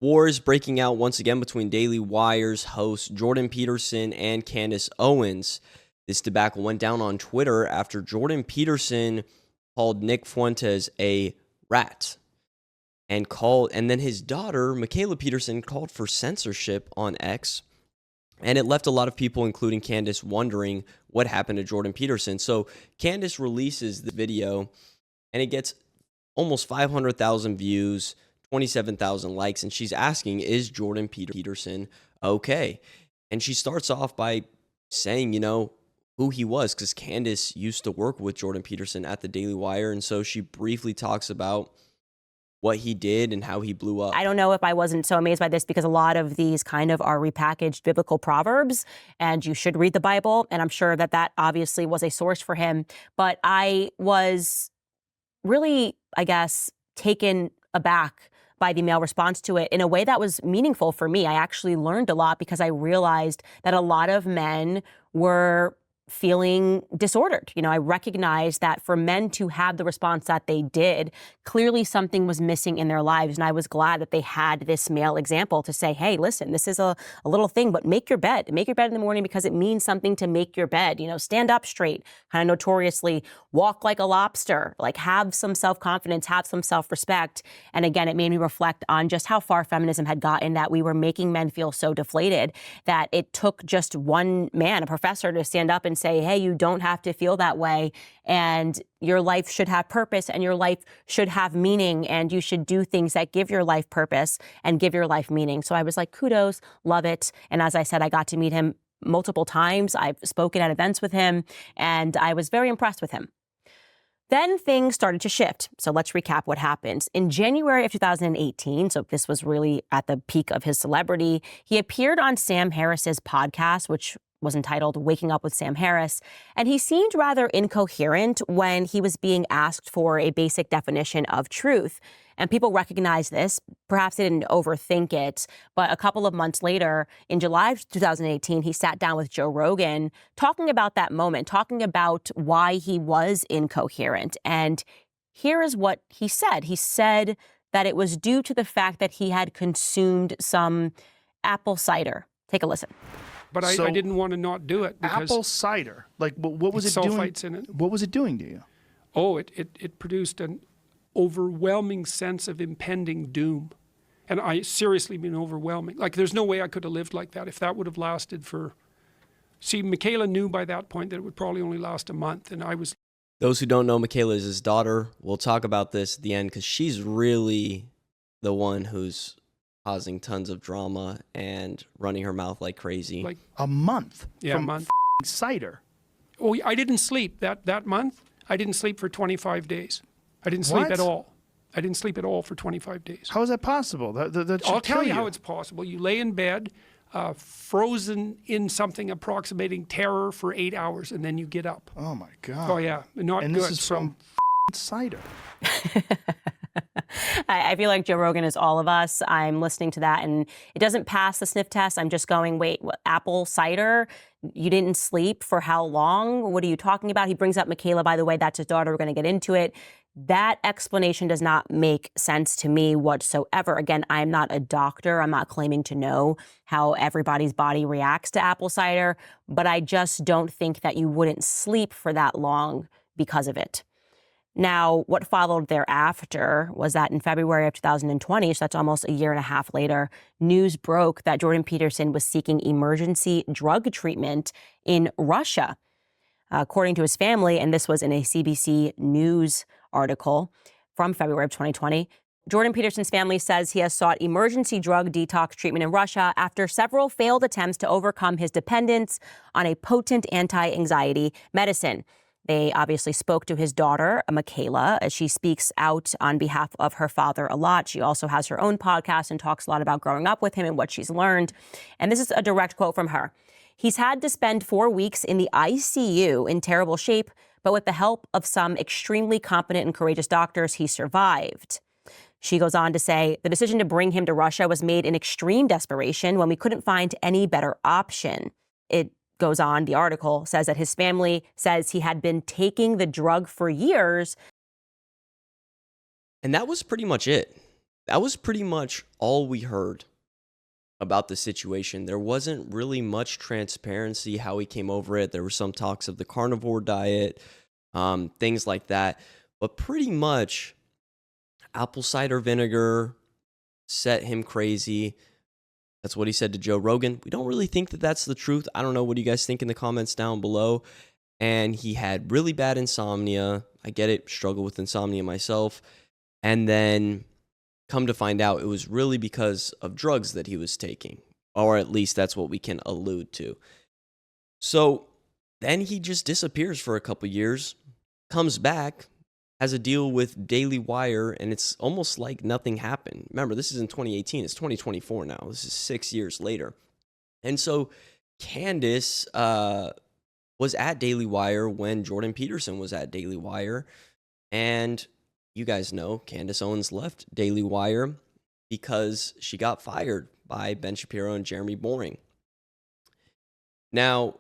War is breaking out once again between Daily Wire's host Jordan Peterson and Candace Owens. This debacle went down on Twitter after Jordan Peterson called Nick Fuentes a rat and then his daughter, Michaela Peterson, called for censorship on X. And it left a lot of people, including Candace, wondering what happened to Jordan Peterson. So Candace releases the video and it gets almost 500,000 views, 27,000 likes, and she's asking, is Jordan Peterson okay? And she starts off by saying, who he was, because Candace used to work with Jordan Peterson at the Daily Wire, and so she briefly talks about what he did and how he blew up. I don't know if I wasn't so amazed by this, because a lot of these kind of are repackaged biblical proverbs, and you should read the Bible, and I'm sure that obviously was a source for him. But I was really, I guess, taken aback by the male response to it in a way that was meaningful for me. I actually learned a lot because I realized that a lot of men were feeling disordered. I recognized that for men to have the response that they did, clearly something was missing in their lives. And I was glad that they had this male example to say, hey, listen, this is a little thing, but make your bed. Make your bed in the morning because it means something to make your bed. Stand up straight, kind of notoriously walk like a lobster, like have some self-confidence, have some self-respect. And again, it made me reflect on just how far feminism had gotten, that we were making men feel so deflated that it took just one man, a professor, to stand up and say, hey, you don't have to feel that way, and your life should have purpose, and your life should have meaning, and you should do things that give your life purpose and give your life meaning. So I was like, kudos, love it. And as I said, I got to meet him multiple times. I've spoken at events with him, and I was very impressed with him. Then things started to shift. So let's recap what happened. In January of 2018, so this was really at the peak of his celebrity, he appeared on Sam Harris's podcast, which was entitled Waking Up with Sam Harris, and he seemed rather incoherent when he was being asked for a basic definition of truth. And people recognized this. Perhaps they didn't overthink it, but a couple of months later, in July of 2018, he sat down with Joe Rogan talking about that moment, talking about why he was incoherent. And here is what he said. He said that it was due to the fact that he had consumed some apple cider. Take a listen. But I didn't want to not do it because apple cider. Like, what was it doing? Sulfites in it. What was it doing to you? Oh, it produced an overwhelming sense of impending doom, and I seriously mean overwhelming. Like, there's no way I could have lived like that if that would have lasted for. See, Michaela knew by that point that it would probably only last a month, and I was. Those who don't know, Michaela is his daughter. We'll talk about this at the end because she's really the one who's causing tons of drama and running her mouth like crazy. Like a month from a month. Cider. Oh, I didn't sleep that month. I didn't sleep for 25 days. I didn't sleep at all. I didn't sleep at all for 25 days. How is that possible? I'll tell you how it's possible. You lay in bed, frozen in something approximating terror for 8 hours, and then you get up. Oh my God. Oh yeah, not and good. This is from cider. I feel like Joe Rogan is all of us. I'm listening to that, and it doesn't pass the sniff test. I'm just going, wait, what, apple cider? You didn't sleep for how long? What are you talking about? He brings up Michaela, by the way. That's his daughter. We're going to get into it. That explanation does not make sense to me whatsoever. Again, I'm not a doctor. I'm not claiming to know how everybody's body reacts to apple cider, but I just don't think that you wouldn't sleep for that long because of it. Now, what followed thereafter was that in February of 2020, so that's almost a year and a half later, news broke that Jordan Peterson was seeking emergency drug treatment in Russia. According to his family, and this was in a CBC News article from February of 2020, Jordan Peterson's family says he has sought emergency drug detox treatment in Russia after several failed attempts to overcome his dependence on a potent anti-anxiety medicine. They obviously spoke to his daughter, Michaela, as she speaks out on behalf of her father a lot. She also has her own podcast and talks a lot about growing up with him and what she's learned. And this is a direct quote from her. He's had to spend 4 weeks in the ICU in terrible shape, but with the help of some extremely competent and courageous doctors, he survived. She goes on to say, the decision to bring him to Russia was made in extreme desperation when we couldn't find any better option. It goes on, the article says that his family says he had been taking the drug for years. And that was pretty much it. that was pretty much all we heard about the situation. There wasn't really much transparency how he came over it. There were some talks of the carnivore diet, things like that. But pretty much apple cider vinegar set him crazy. That's what he said to Joe Rogan. We don't really think that that's the truth. I don't know. What do you guys think in the comments down below? And he had really bad insomnia. I get it. Struggle with insomnia myself. And then come to find out it was really because of drugs that he was taking. Or at least that's what we can allude to. So then he just disappears for a couple years. Comes back. Has a deal with Daily Wire, and it's almost like nothing happened. Remember, this is in 2018. It's 2024 now. This is 6 years later. And so Candace was at Daily Wire when Jordan Peterson was at Daily Wire. And you guys know Candace Owens left Daily Wire because she got fired by Ben Shapiro and Jeremy Boring. Now,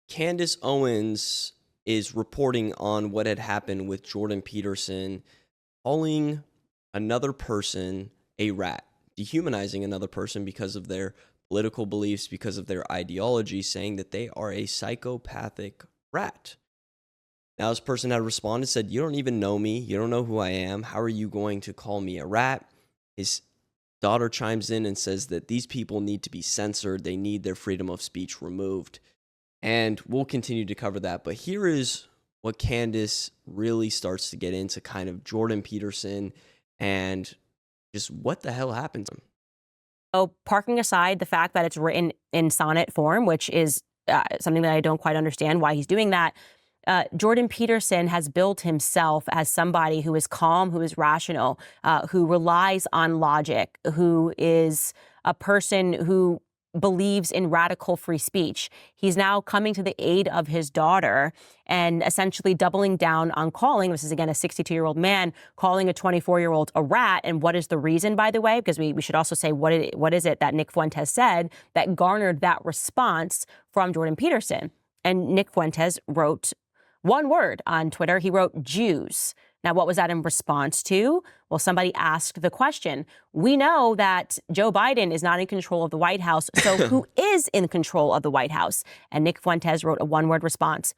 Candace Owens is reporting on what had happened with Jordan Peterson calling another person a rat, dehumanizing another person because of their political beliefs, because of their ideology, saying that they are a psychopathic rat. Now, this person had responded, said, "You don't even know me. You don't know who I am. How are you going to call me a rat?" His daughter chimes in and says that these people need to be censored. They need their freedom of speech removed. And we'll continue to cover that. But here is what Candace really starts to get into, kind of Jordan Peterson and just what the hell happened to him. So parking aside the fact that it's written in sonnet form, which is something that I don't quite understand why he's doing that, Jordan Peterson has built himself as somebody who is calm, who is rational, who relies on logic, who is a person who believes in radical free speech. He's now coming to the aid of his daughter and essentially doubling down on calling, this is again a 62-year-old man, calling a 24-year-old a rat. And what is the reason, by the way? Because we should also say what is it that Nick Fuentes said that garnered that response from Jordan Peterson. And Nick Fuentes wrote one word on Twitter. He wrote Jews. Now, what was that in response to? Well, somebody asked the question. We know that Joe Biden is not in control of the White House, so who is in control of the White House? And Nick Fuentes wrote a one-word response,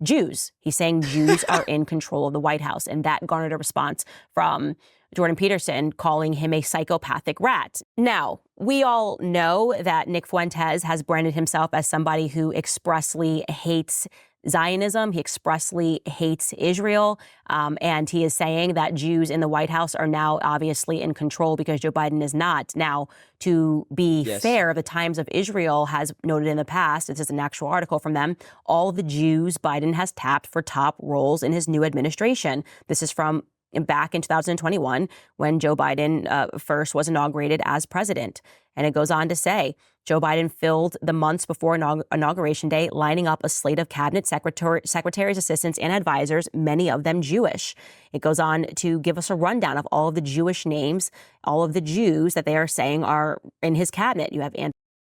Jews. He's saying Jews are in control of the White House, and that garnered a response from Jordan Peterson calling him a psychopathic rat. Now, we all know that Nick Fuentes has branded himself as somebody who expressly hates Zionism. He expressly hates Israel. And he is saying that Jews in the White House are now obviously in control because Joe Biden is not. Now, to be fair, the Times of Israel has noted in the past, this is an actual article from them, all the Jews Biden has tapped for top roles in his new administration. This is from back in 2021 when Joe Biden first was inaugurated as president. And it goes on to say, Joe Biden filled the months before inauguration day, lining up a slate of cabinet secretaries, assistants, and advisors, many of them Jewish. It goes on to give us a rundown of all of the Jewish names, all of the Jews that they are saying are in his cabinet. You have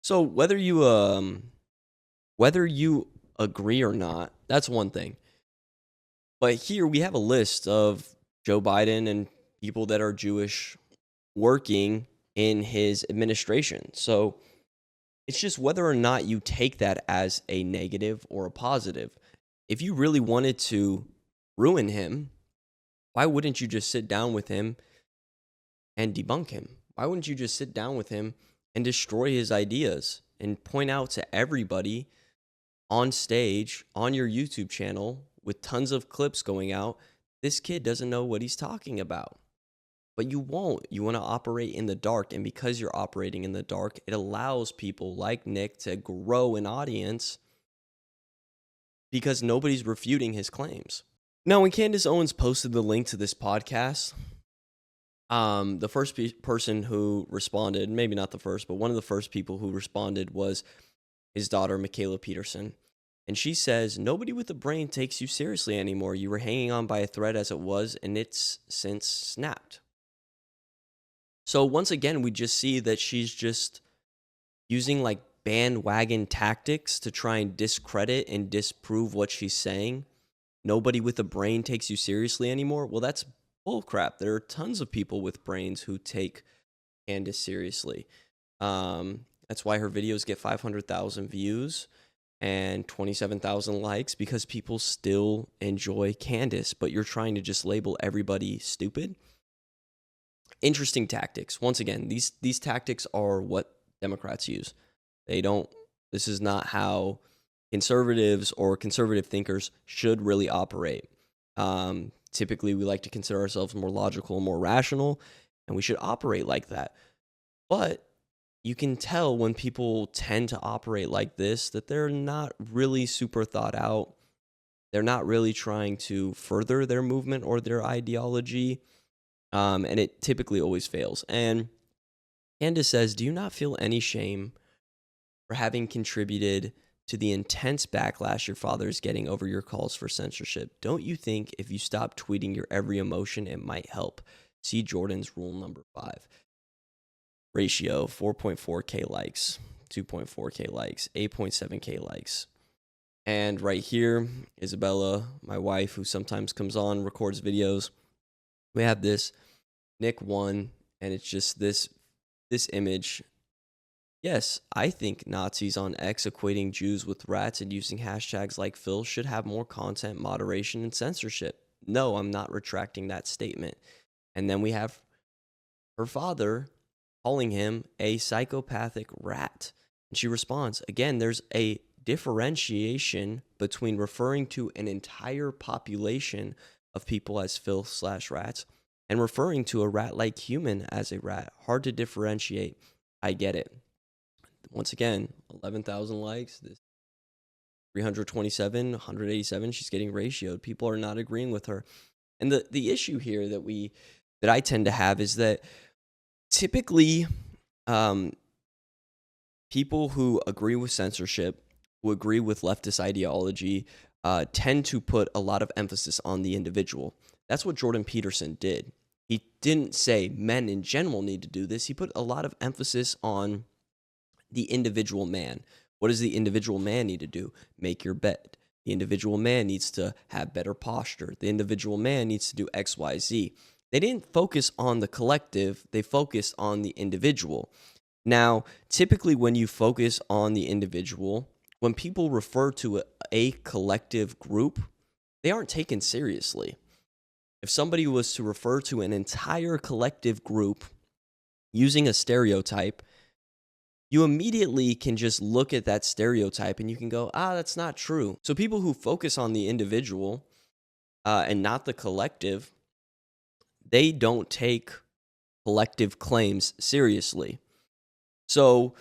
So whether you agree or not, that's one thing. But here we have a list of Joe Biden and people that are Jewish working in his administration. So it's just whether or not you take that as a negative or a positive. If you really wanted to ruin him, why wouldn't you just sit down with him and debunk him? Why wouldn't you just sit down with him and destroy his ideas and point out to everybody on stage, on your YouTube channel, with tons of clips going out, this kid doesn't know what he's talking about? But you won't. You want to operate in the dark. And because you're operating in the dark, it allows people like Nick to grow an audience because nobody's refuting his claims. Now, when Candace Owens posted the link to this podcast, the first person who responded, maybe not the first, but one of the first people who responded was his daughter, Michaela Peterson. And she says, nobody with a brain takes you seriously anymore. You were hanging on by a thread as it was, and it's since snapped. So once again, we just see that she's just using like bandwagon tactics to try and discredit and disprove what she's saying. Nobody with a brain takes you seriously anymore. Well, that's bull crap. There are tons of people with brains who take Candace seriously. That's why her videos get 500,000 views and 27,000 likes, because people still enjoy Candace, but you're trying to just label everybody stupid. Interesting tactics. Once again, these tactics are what Democrats use. This is not how conservatives or conservative thinkers should really operate. Typically, we like to consider ourselves more logical, more rational, and we should operate like that. But you can tell when people tend to operate like this that they're not really super thought out. They're not really trying to further their movement or their ideology, and it typically always fails. And Candace says, do you not feel any shame for having contributed to the intense backlash your father is getting over your calls for censorship? Don't you think if you stop tweeting your every emotion, it might help? See Jordan's rule number 5. Ratio, 4.4K likes, 2.4K likes, 8.7K likes. And right here, Isabella, my wife, who sometimes comes on, records videos. We have this Nick 1, and it's just this image. Yes, I think Nazis on X equating Jews with rats and using hashtags like Phil should have more content moderation and censorship. No, I'm not retracting that statement. And then we have her father calling him a psychopathic rat. And she responds, again, there's a differentiation between referring to an entire population of people as filth/rats and referring to a rat-like human as a rat. Hard to differentiate. I get it. Once again, 11,000 likes, this 327, 187, she's getting ratioed. People are not agreeing with her. And the issue here that I tend to have is that typically people who agree with censorship, who agree with leftist ideology, tend to put a lot of emphasis on the individual. That's what Jordan Peterson did. He didn't say men in general need to do this. He put a lot of emphasis on the individual man. What does the individual man need to do? Make your bed. The individual man needs to have better posture. The individual man needs to do X, Y, Z. They didn't focus on the collective. They focused on the individual. Now, typically when you focus on the individual, when people refer to a collective group, they aren't taken seriously. If somebody was to refer to an entire collective group using a stereotype, you immediately can just look at that stereotype and you can go, that's not true. So people who focus on the individual and not the collective, they don't take collective claims seriously. So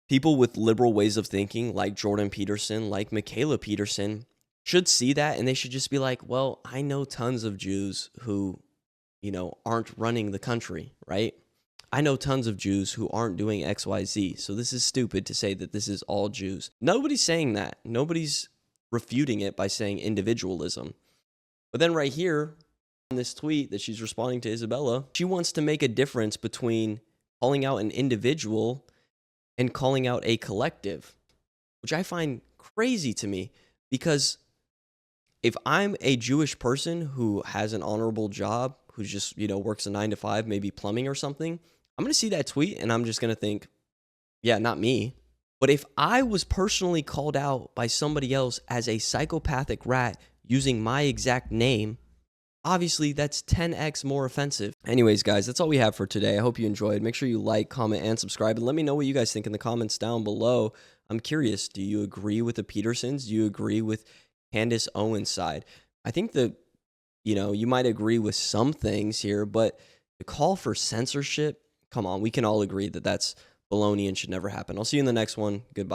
people with liberal ways of thinking, like Jordan Peterson, like Michaela Peterson, should see that and they should just be like, well, I know tons of Jews who, aren't running the country, right? I know tons of Jews who aren't doing X, Y, Z. So this is stupid to say that this is all Jews. Nobody's saying that. Nobody's refuting it by saying individualism. But then right here, in this tweet that she's responding to Isabella, she wants to make a difference between calling out an individual and calling out a collective, which I find crazy to me, because if I'm a Jewish person who has an honorable job, who just, works a 9 to 5, maybe plumbing or something, I'm going to see that tweet and I'm just going to think, yeah, not me. But if I was personally called out by somebody else as a psychopathic rat using my exact name, obviously that's 10x more offensive. Anyways, guys, that's all we have for today. I hope you enjoyed. Make sure you like, comment, and subscribe, and let me know what you guys think in the comments down below. I'm curious, do you agree with the Petersons? Do you agree with Candace Owens' side? I think that, you might agree with some things here, but the call for censorship, come on, we can all agree that that's baloney and should never happen. I'll see you in the next one. Goodbye.